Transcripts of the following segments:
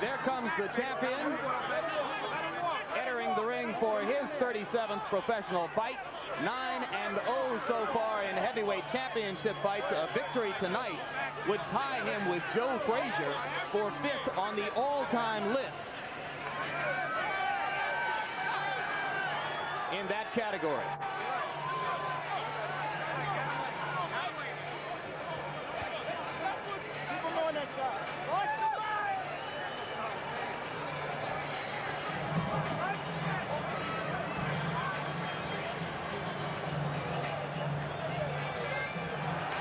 there comes the champion, entering the ring for his 37th professional fight. 9-0 so far in heavyweight championship fights. A victory tonight would tie him with Joe Frazier for 5th on the all-time list in that category.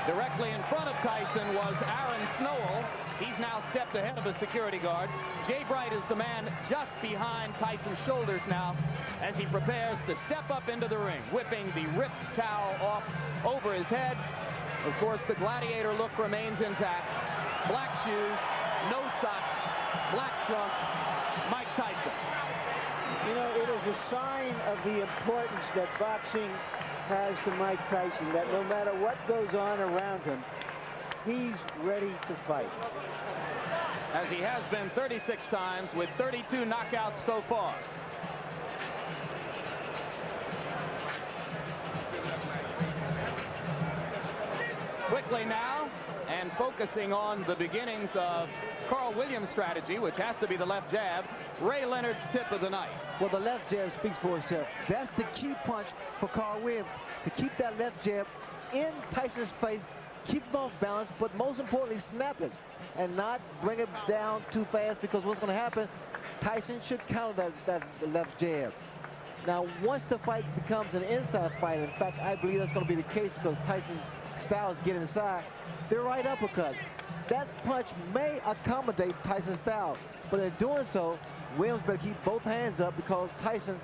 Directly in front of Tyson was Aaron Snowell. He's now stepped ahead of a security guard. Jay Bright is the man just behind Tyson's shoulders now as he prepares to step up into the ring, whipping the ripped towel off over his head. Of course, the gladiator look remains intact. Black shoes, no socks, black trunks, Mike Tyson. You know, it is a sign of the importance that boxing has to Mike Tyson, that no matter what goes on around him, he's ready to fight. As he has been 36 times with 32 knockouts so far. Quickly now, and focusing on the beginnings of Carl Williams' strategy, which has to be the left jab, Ray Leonard's tip of the night. Well, the left jab speaks for itself. That's the key punch for Carl Williams, to keep that left jab in Tyson's face, keep him off balance, but most importantly, snap it and not bring it down too fast, because what's going to happen, Tyson should counter that left jab. Now, once the fight becomes an inside fight, in fact, I believe that's going to be the case because Tyson's style is getting inside, their right uppercut. That punch may accommodate Tyson's style, but in doing so, Williams better keep both hands up because Tyson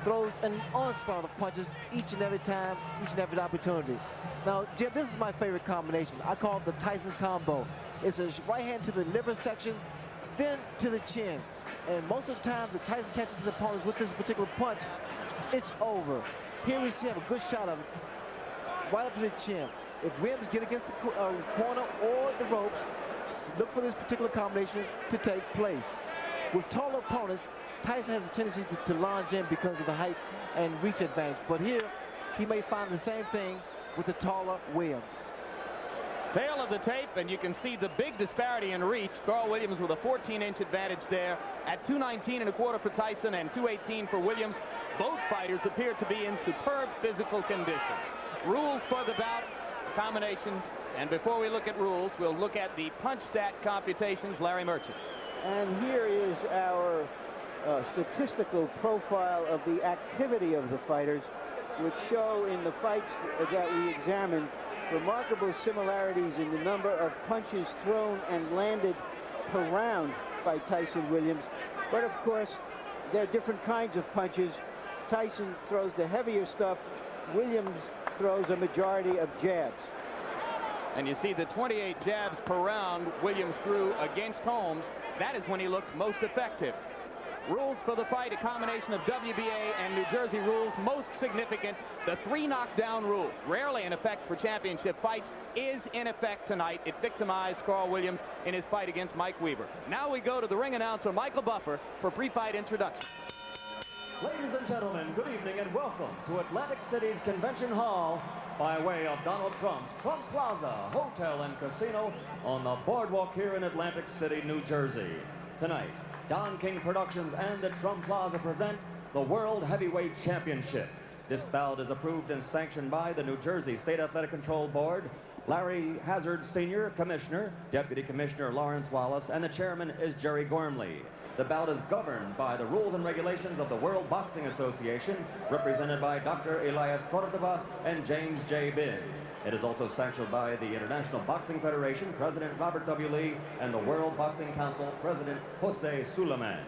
throws an onslaught of punches each and every time, each and every opportunity. Now, Jim, this is my favorite combination. I call it the Tyson combo. It's a right hand to the liver section, then to the chin. And most of the times, if Tyson catches his opponents with this particular punch, it's over. Here we see him, a good shot of it, right up to the chin. If Williams get against the corner or the ropes, look for this particular combination to take place. With taller opponents, Tyson has a tendency to launch in because of the height and reach advantage. But here, he may find the same thing with the taller Williams. Tail of the tape, and you can see the big disparity in reach. Carl Williams with a 14-inch advantage there at 219.25 for Tyson and 218 for Williams. Both fighters appear to be in superb physical condition. Rules for the bout, combination, and before we look at rules, we'll look at the punch stat computations. Larry Merchant. And here is our statistical profile of the activity of the fighters, which show in the fights that we examined remarkable similarities in the number of punches thrown and landed per round by Tyson Williams. But of course, there are different kinds of punches. Tyson throws the heavier stuff. Williams throws a majority of jabs. And you see the 28 jabs per round Williams threw against Holmes. That is when he looked most effective. Rules for the fight, a combination of WBA and New Jersey rules. Most significant, the 3 knockdown rule. Rarely in effect for championship fights, is in effect tonight. It victimized Carl Williams in his fight against Mike Weaver. Now we go to the ring announcer, Michael Buffer, for pre-fight introduction. Ladies and gentlemen, good evening and welcome to Atlantic City's Convention Hall by way of Donald Trump's Trump Plaza Hotel and Casino on the boardwalk here in Atlantic City, New Jersey. Tonight, Don King Productions and the Trump Plaza present the World Heavyweight Championship. This bout is approved and sanctioned by the New Jersey State Athletic Control Board, Larry Hazard Sr., Commissioner, Deputy Commissioner Lawrence Wallace, and the chairman is Jerry Gormley. The bout is governed by the rules and regulations of the World Boxing Association, represented by Dr. Elias Cordova and James J. Biggs. It is also sanctioned by the International Boxing Federation, President Robert W. Lee, and the World Boxing Council, President Jose Suleiman.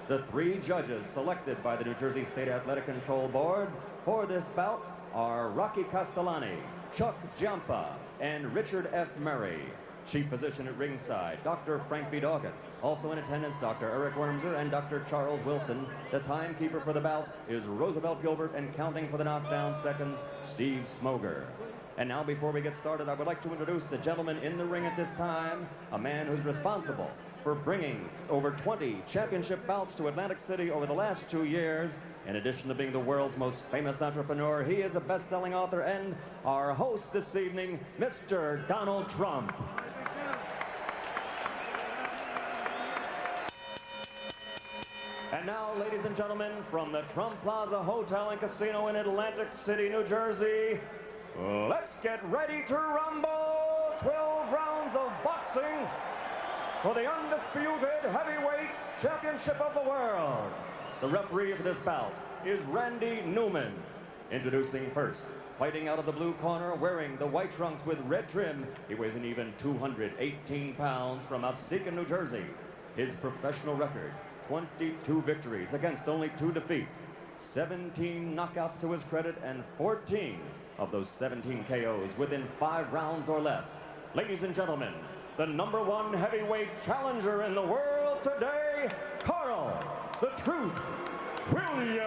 The 3 judges selected by the New Jersey State Athletic Control Board for this bout are Rocky Castellani, Chuck Giampa, and Richard F. Murray. Chief physician at ringside, Dr. Frank B. Doggett. Also in attendance, Dr. Eric Wormser and Dr. Charles Wilson. The timekeeper for the bout is Roosevelt Gilbert, and counting for the knockdown seconds, Steve Smoger. And now, before we get started, I would like to introduce the gentleman in the ring at this time, a man who's responsible for bringing over 20 championship bouts to Atlantic City over the last 2 years. In addition to being the world's most famous entrepreneur, he is a best-selling author and our host this evening, Mr. Donald Trump. And now, ladies and gentlemen, from the Trump Plaza Hotel and Casino in Atlantic City, New Jersey, let's get ready to rumble! 12 rounds of boxing for the undisputed heavyweight championship of the world. The referee for this bout is Randy Newman. Introducing first, fighting out of the blue corner, wearing the white trunks with red trim, he weighs an even 218 pounds from Absecon, New Jersey. His professional record, 22 victories against only 2 defeats, 17 knockouts to his credit, and 14 of those 17 KOs within 5 rounds or less. Ladies and gentlemen, the #1 heavyweight challenger in the world today, Carl "The Truth" Williams.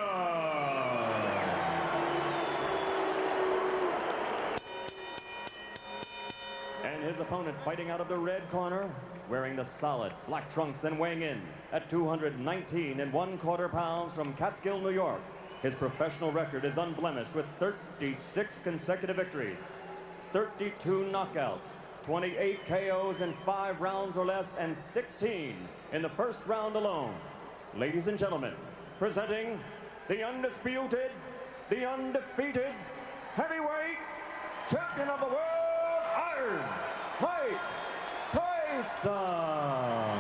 And his opponent, fighting out of the red corner, wearing the solid black trunks and weighing in at 219 1/4 pounds from Catskill, New York. His professional record is unblemished with 36 consecutive victories, 32 knockouts, 28 KOs in 5 rounds or less, and 16 in the first round alone. Ladies and gentlemen, presenting the undisputed, the undefeated heavyweight champion of the world, Iron Mike Taison.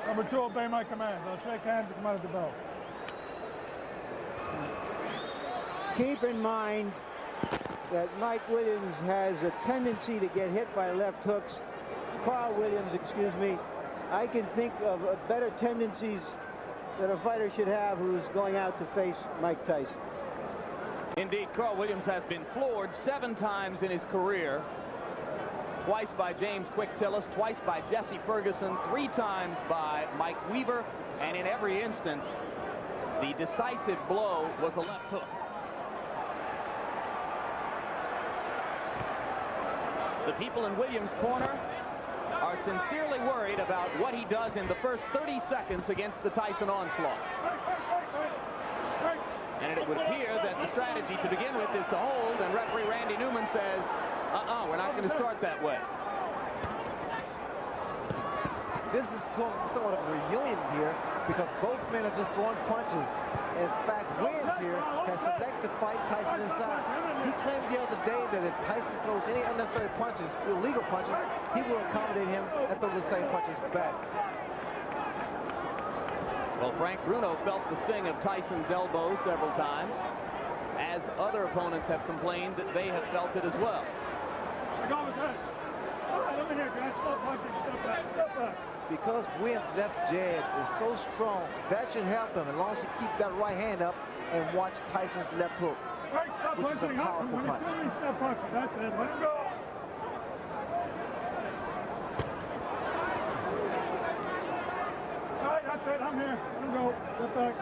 Number 2, obey my commands. I'll shake hands and come out of the bell. Keep in mind that Mike Williams has a tendency to get hit by left hooks. Carl Williams, excuse me. I can think of better tendencies that a fighter should have who's going out to face Mike Tyson. Indeed, Carl Williams has been floored 7 times in his career. Twice by James Quick Tillis, twice by Jesse Ferguson, 3 times by Mike Weaver, and in every instance, the decisive blow was a left hook. The people in Williams' corner are sincerely worried about what he does in the first 30 seconds against the Tyson onslaught. And it would appear that the strategy to begin with is to hold, and referee Randy Newman says, we're not going to start that way. This is somewhat of a reunion here because both men are just throwing punches. In fact, Williams here has selected to fight Tyson inside. He claimed the other day that if Tyson throws any unnecessary punches, illegal punches, he will accommodate him and throw the same punches back. Well, Frank Bruno felt the sting of Tyson's elbow several times, as other opponents have complained that they have felt it as well. Because Williams' left jab is so strong, that should help him as long as he keeps that right hand up and watch Tyson's left hook, which is a powerful punch. That's it. Let him go. All right, that's it. I'm here. Let him go. Get back.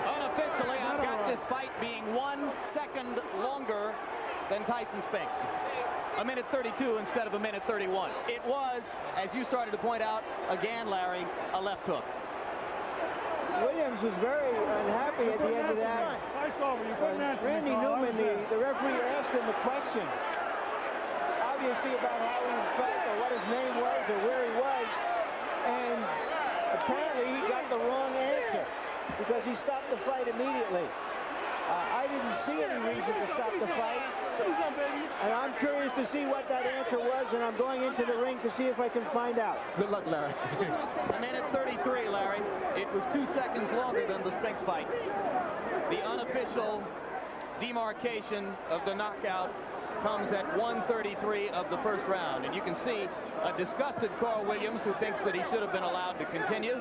Unofficially, I've got this fight being 1 second longer than Tyson Spinks. 1:32 instead of 1:31. It was, as you started to point out, again, Larry, a left hook. Williams was very unhappy at the end of that. I saw when you couldn't answer me, Randy Carl. Newman, the referee, asked him a question, obviously about how he felt or what his name was or where he was, and apparently he got the wrong answer because he stopped the fight immediately. I didn't see any reason to stop the fight. And I'm curious to see what that answer was, and I'm going into the ring to see if I can find out. Good luck, Larry. A minute 33, Larry. It was 2 seconds longer than the Spinks fight. The unofficial demarcation of the knockout comes at 1:33 of the first round. And you can see a disgusted Carl Williams who thinks that he should have been allowed to continue.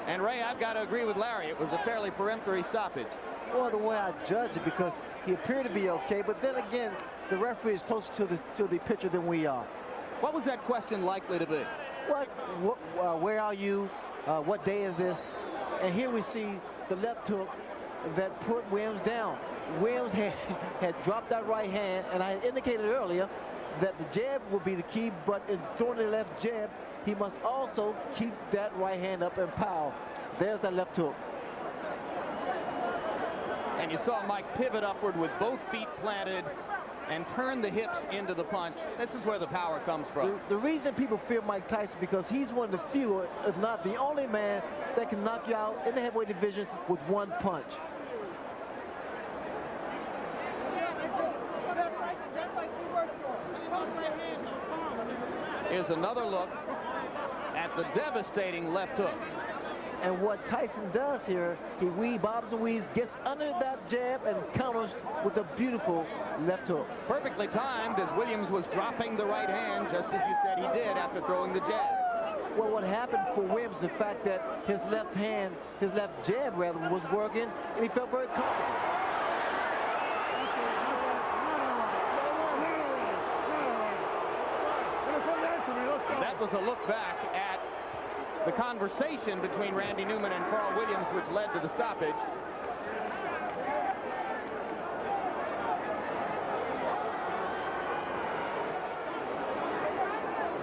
And Ray, I've got to agree with Larry. It was a fairly peremptory stoppage. Well, the way I judge it, because he appeared to be okay, but then again, the referee is closer to the pitcher than we are. What was that question likely to be? Where are you? What day is this? And here we see the left hook that put Williams down. Williams had dropped that right hand, and I indicated earlier that the jab will be the key, but in throwing the left jab, he must also keep that right hand up and power. There's that left hook. And you saw Mike pivot upward with both feet planted and turn the hips into the punch. This is where the power comes from. The reason people fear Mike Tyson because he's one of the few, if not the only man, that can knock you out in the heavyweight division with one punch. Here's another look at the devastating left hook. And what Tyson does here, he bobs and weaves, gets under that jab and counters with a beautiful left hook. Perfectly timed as Williams was dropping the right hand, just as you said he did after throwing the jab. Well, what happened for Williams is the fact that his left hand, his left jab rather, was working, and he felt very comfortable. That was a look back at the conversation between Randy Newman and Carl Williams, which led to the stoppage.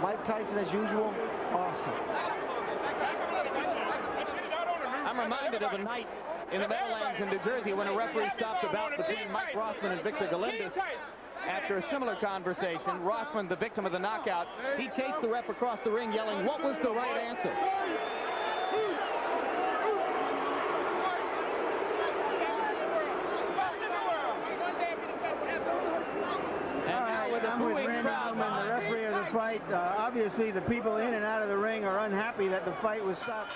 Mike Tyson, as usual, awesome. I'm reminded of a night in the Meadowlands in New Jersey when a referee stopped a bout between Mike Rossman and Victor Galindez. After a similar conversation, Rossman, the victim of the knockout, he chased the ref across the ring yelling, "What was the right answer?" I'm with Randy Newman, the referee of the fight. Obviously, the people in and out of the ring are unhappy that the fight was stopped.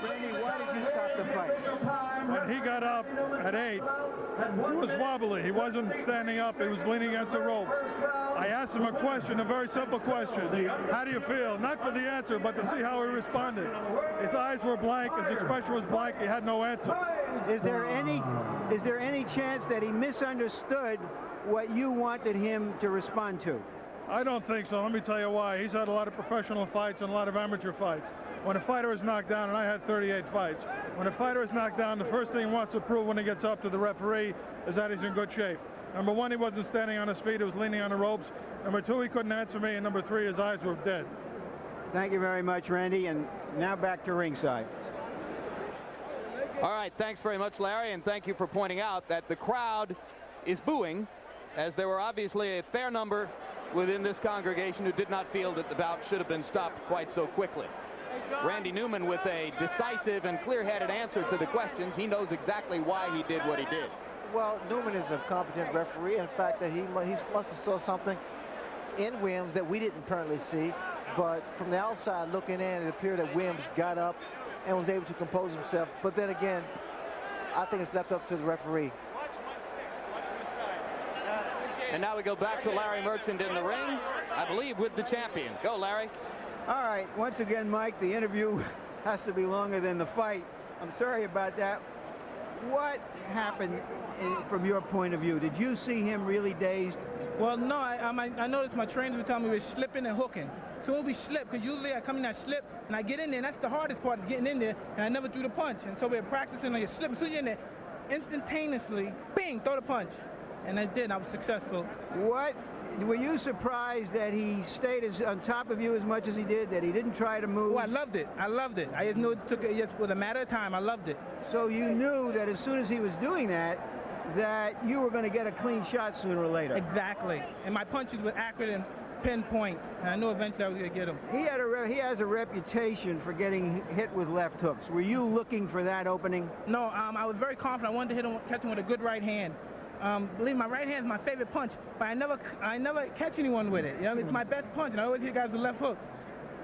Randy, why did you stop the fight? When he got up at 8, he was wobbly. He wasn't standing up. He was leaning against the ropes. I asked him a question, a very simple question. How do you feel? Not for the answer, but to see how he responded. His eyes were blank. His expression was blank. He had no answer. Is there any chance that he misunderstood what you wanted him to respond to? I don't think so. Let me tell you why. He's had a lot of professional fights and a lot of amateur fights. When a fighter is knocked down, and I had 38 fights, when a fighter is knocked down, the first thing he wants to prove when he gets up to the referee is that he's in good shape. Number one, he wasn't standing on his feet. He was leaning on the ropes. Number two, he couldn't answer me. And number three, his eyes were dead. Thank you very much, Randy. And now back to ringside. All right, thanks very much, Larry, and thank you for pointing out that the crowd is booing, as there were obviously a fair number within this congregation who did not feel that the bout should have been stopped quite so quickly. Randy Newman with a decisive and clear-headed answer to the questions. He knows exactly why he did what he did. Well, Newman is a competent referee. In fact, that he must have saw something in Williams that we didn't apparently see. But from the outside looking in, it appeared that Williams got up and was able to compose himself. But then again, I think it's left up to the referee. And now we go back to Larry Merchant in the ring, I believe, with the champion. Go, Larry. All right, once again, Mike, the interview has to be longer than the fight. I'm sorry about that. What happened from your point of view? Did you see him really dazed? Well, no, I noticed my trainers were telling me we were slipping and hooking. So we slip, because usually I come in, I slip, and I get in there, and that's the hardest part, of getting in there, and I never threw the punch. And so we're practicing on your slip. As soon as you're in there, instantaneously, bing, throw the punch. And I did, I was successful. What? Were you surprised that he stayed on top of you as much as he did, that he didn't try to move? Oh, I loved it. I loved it. I just knew it took it just with a matter of time. I loved it. So you knew that as soon as he was doing that you were going to get a clean shot sooner or later. Exactly. And my punches were accurate and pinpoint. And I knew eventually I was going to get him. He has a reputation for getting hit with left hooks. Were you looking for that opening? No, I was very confident. I wanted to catch him with a good right hand. Believe me, my right hand is my favorite punch, but I never catch anyone with it. You know, it's my best punch, and I always hit guys with the left hook.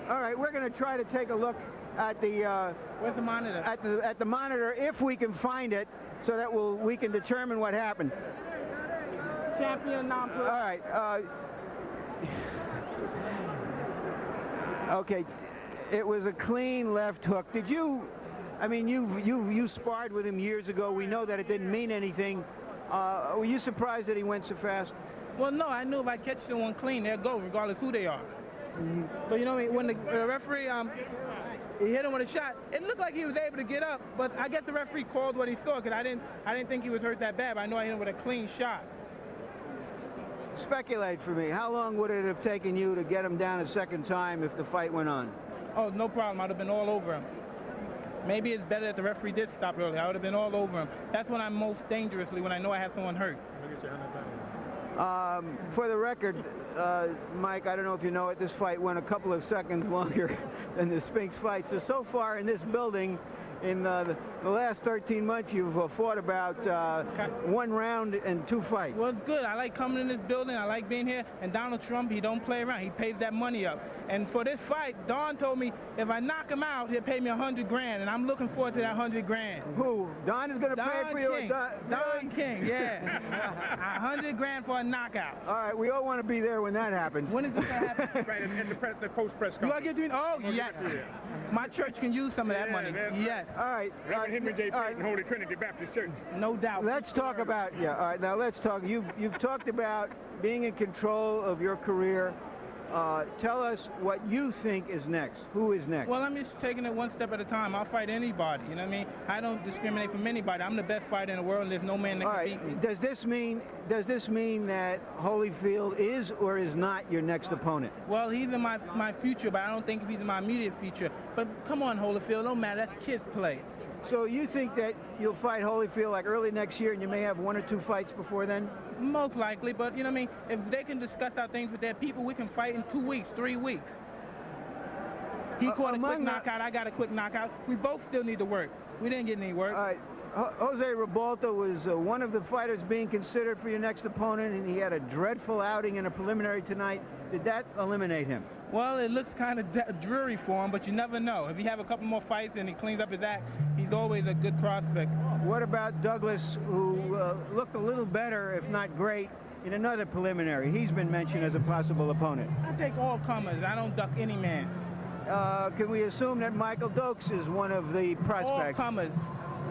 All right, we're going to try to take a look at the where's the monitor? At the monitor, if we can find it, so that we can determine what happened. Champion non-pro. All right. Okay, it was a clean left hook. Did you? I mean, you sparred with him years ago. We know that it didn't mean anything. Were you surprised that he went so fast? Well, no, I knew if I catch someone clean, they'll go, regardless who they are. Mm-hmm. But you know, when the referee he hit him with a shot, it looked like he was able to get up, but I guess the referee called what he saw, because I didn't think he was hurt that bad, but I know I hit him with a clean shot. Speculate for me. How long would it have taken you to get him down a second time if the fight went on? Oh, no problem. I'd have been all over him. Maybe it's better that the referee did stop early. I would have been all over him. That's when I'm most dangerously, when I know I have someone hurt. For the record, Mike, I don't know if you know it, this fight went a couple of seconds longer than the Spinks fight. So far in this building, in the last 13 months, you've fought about 1 round and 2 fights. Well, it's good. I like coming in this building. I like being here. And Donald Trump, he don't play around. He pays that money up. And for this fight, Don told me if I knock him out, he'll pay me $100 grand. And I'm looking forward to that $100 grand. Who? Don is going to pay for you? Don King, yeah. $100 grand for a knockout. All right, we all want to be there when that happens. When is this going to happen? Right, in the post-press You conference. get to, oh, yes. My church can use some of that money. Yes. All right. Reverend Henry J. Payton, Holy Trinity Baptist Church. No doubt. Let's talk about, all right, now let's talk. You've talked about being in control of your career. Tell us what you think is next. Who is next? Well, I'm just taking it one step at a time. I'll fight anybody. You know what I mean? I don't discriminate from anybody. I'm the best fighter in the world, and there's no man that can beat me. Does this mean that Holyfield is or is not your next opponent? Well, he's in my future, but I don't think he's in my immediate future. But come on, Holyfield, no matter. That's kids play. So you think that you'll fight Holyfield like early next year, and you may have 1 or 2 fights before then? Most likely, but you know what I mean? If they can discuss our things with their people, we can fight in 2 weeks, 3 weeks. He caught a quick knockout, I got a quick knockout. We both still need to work. We didn't get any work. All right. Jose Ribalta was one of the fighters being considered for your next opponent, and he had a dreadful outing in a preliminary tonight. Did that eliminate him? Well, it looks kind of dreary for him, but you never know. If he have a couple more fights and he cleans up his act, he's always a good prospect. What about Douglas, who looked a little better, if not great, in another preliminary? He's been mentioned as a possible opponent. I take all comers. I don't duck any man. Can we assume that Michael Dokes is one of the prospects? All comers.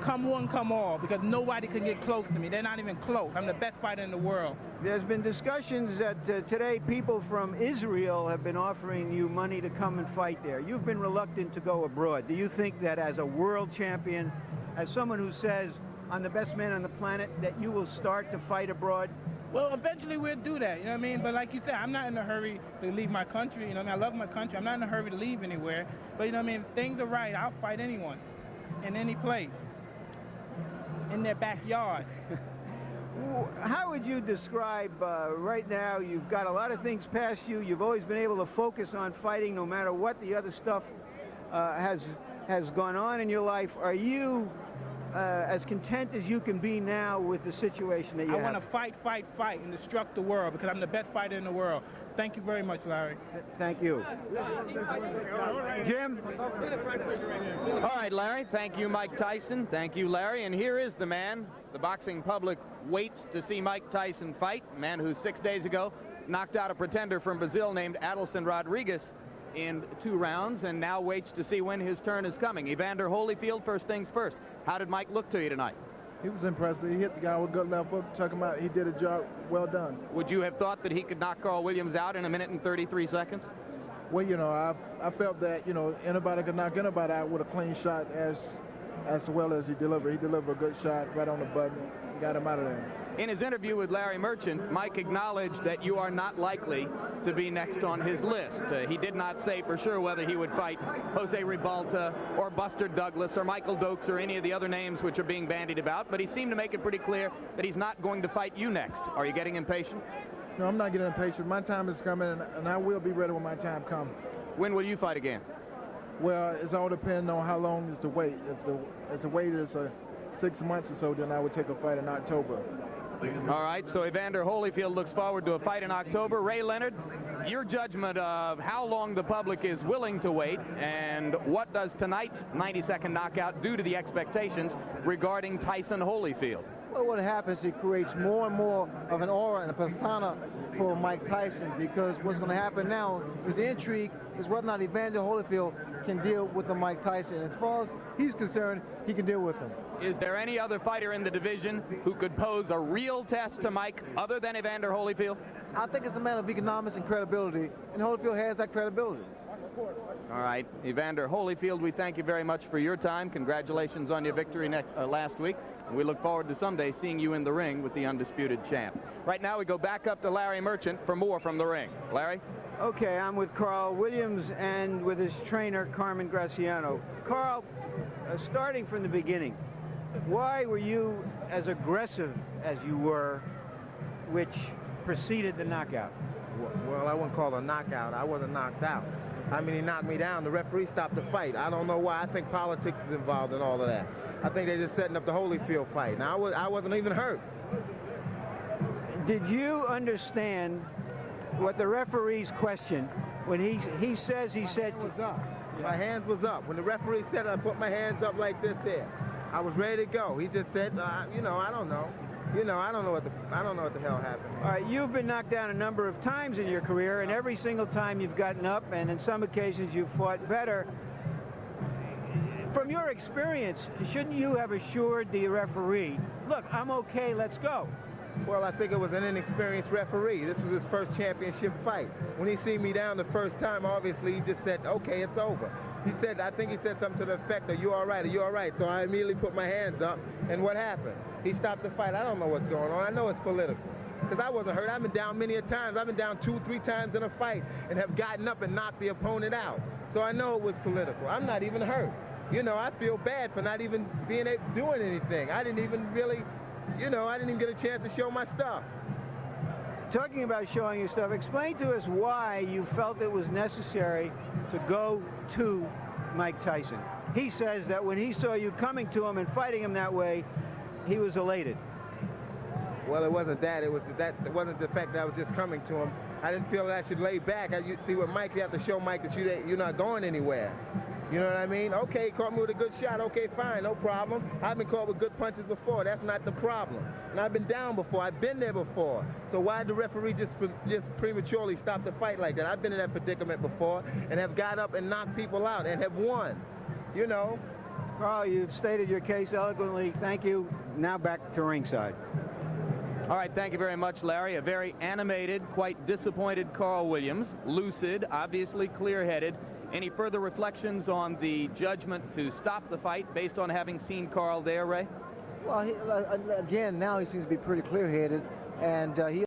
Come one, come all, because nobody can get close to me. They're not even close. I'm the best fighter in the world. There's been discussions that today people from Israel have been offering you money to come and fight there. You've been reluctant to go abroad. Do you think that as a world champion, as someone who says, I'm the best man on the planet, that you will start to fight abroad? Well, eventually we'll do that, you know what I mean? But like you said, I'm not in a hurry to leave my country. You know what I mean? I love my country. I'm not in a hurry to leave anywhere. But you know what I mean? If things are right, I'll fight anyone in any place. In their backyard. How would you describe right now? You've got a lot of things past you. You've always been able to focus on fighting no matter what the other stuff has gone on in your life. Are you as content as you can be now with the situation that you have? I want to fight, fight, fight, and destruct the world because I'm the best fighter in the world. Thank you very much, Larry. Thank you. Jim? All right, Larry. Thank you, Mike Tyson. Thank you, Larry. And here is the man the boxing public waits to see Mike Tyson fight, a man who 6 days ago knocked out a pretender from Brazil named Adilson Rodriguez in 2 rounds and now waits to see when his turn is coming. Evander Holyfield, first things first. How did Mike look to you tonight? He was impressive. He hit the guy with a good left hook, took him out. He did a job well done. Would you have thought that he could knock Carl Williams out in 1 minute and 33 seconds? Well, you know, I felt that, you know, anybody could knock anybody out with a clean shot as well as he delivered. He delivered a good shot right on the button. Got him out of there. In his interview with Larry Merchant, Mike acknowledged that you are not likely to be next on his list. He did not say for sure whether he would fight Jose Ribalta or Buster Douglas or Michael Dokes or any of the other names which are being bandied about, but he seemed to make it pretty clear that he's not going to fight you next. Are you getting impatient? No, I'm not getting impatient. My time is coming, and I will be ready when my time comes. When will you fight again? Well, it's all depending on how long is the wait. If the wait is 6 months or so, then I would take a fight in October. All right, so Evander Holyfield looks forward to a fight in October. Ray Leonard, your judgment of how long the public is willing to wait, and what does tonight's 90-second knockout do to the expectations regarding Tyson Holyfield? Well, what happens, it creates more and more of an aura and a persona for Mike Tyson, because what's going to happen now is the intrigue is whether or not Evander Holyfield can deal with the Mike Tyson. As far as he's concerned, he can deal with him. Is there any other fighter in the division who could pose a real test to Mike other than Evander Holyfield? I think it's a matter of economics and credibility, and Holyfield has that credibility. All right, Evander Holyfield, we thank you very much for your time. Congratulations on your victory last week. And we look forward to someday seeing you in the ring with the undisputed champ. Right now we go back up to Larry Merchant for more from the ring. Larry? Okay, I'm with Carl Williams and with his trainer, Carmen Graciano. Carl, starting from the beginning, why were you as aggressive as you were, which preceded the knockout? Well, I wouldn't call it a knockout. I wasn't knocked out. I mean, he knocked me down. The referee stopped the fight. I don't know why. I think politics is involved in all of that. I think they're just setting up the Holyfield fight. Now, I wasn't even hurt. Did you understand what the referee's question, when he said... My hands was up. When the referee said I put my hands up like this there, I was ready to go. He just said, you know, I don't know. You know, I don't know what the hell happened. All right, you've been knocked down a number of times in your career, and every single time you've gotten up, and in some occasions you've fought better. From your experience, shouldn't you have assured the referee, look, I'm okay, let's go? Well, I think it was an inexperienced referee. This was his first championship fight. When he seen me down the first time, obviously he just said, okay, it's over. He said, I think he said something to the effect, are you all right? Are you all right? So I immediately put my hands up, and what happened? He stopped the fight. I don't know what's going on. I know it's political, because I wasn't hurt. I've been down many a times. I've been down 2-3 times in a fight and have gotten up and knocked the opponent out. So I know it was political. I'm not even hurt. You know, I feel bad for not even doing anything. I didn't even really, you know, I didn't even get a chance to show my stuff. Talking about showing your stuff, explain to us why you felt it was necessary to go to Mike Tyson. He says that when he saw you coming to him and fighting him that way, he was elated. Well, it wasn't that. It wasn't the fact that I was just coming to him. I didn't feel that I should lay back. You see, with Mike, you have to show Mike that you're not going anywhere. You know what I mean? Okay, he caught me with a good shot. Okay, fine, no problem. I've been caught with good punches before. That's not the problem. And I've been down before. I've been there before. So why did the referee just prematurely stop the fight like that? I've been in that predicament before and have got up and knocked people out and have won. You know. Carl, you've stated your case eloquently. Thank you. Now back to ringside. All right, thank you very much, Larry. A very animated, quite disappointed Carl Williams. Lucid, obviously clear-headed. Any further reflections on the judgment to stop the fight based on having seen Carl there, Ray? Well, again, now he seems to be pretty clear-headed, and he